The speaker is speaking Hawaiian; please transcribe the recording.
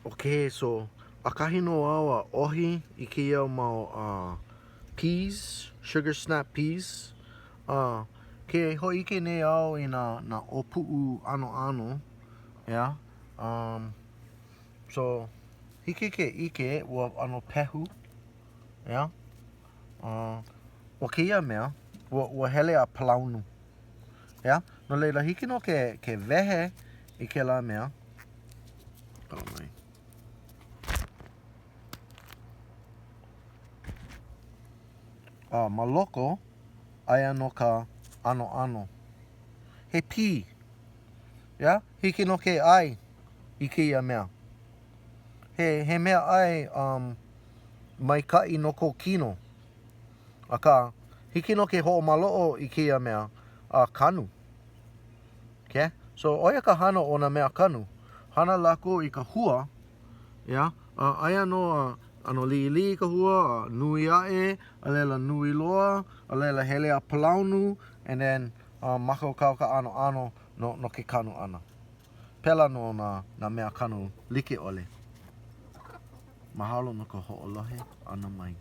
Okay, so akahi no awa ohi I kia mau peas, sugar snap peas. Ke ho ike nei au I na opu'u ano, yeah. So hiki ke ike ua ano pehu, yeah. Ua keia mea, ua hele a palaunu, yeah. No leila hiki no ke wehe I ke la mea. Mai. Maloko aia no ka ano. He pī, yeah? Hiki no ke ai I keia mea. He mea ai mai kai no ko kino. Aka hiki no ke ho'omalo'o I keia mea kanu. Okay? So oia ka hana o na mea kanu. Hana lako I ka hua, yeah? Aia no ano liili ka hua, nui ae, a lela nui loa, a lela hele a palaunu, and then maka o kau ka ano no ke kanu ana. Pela no na mea kanu like ole. Mahalo no ka ho'olohe ana mai.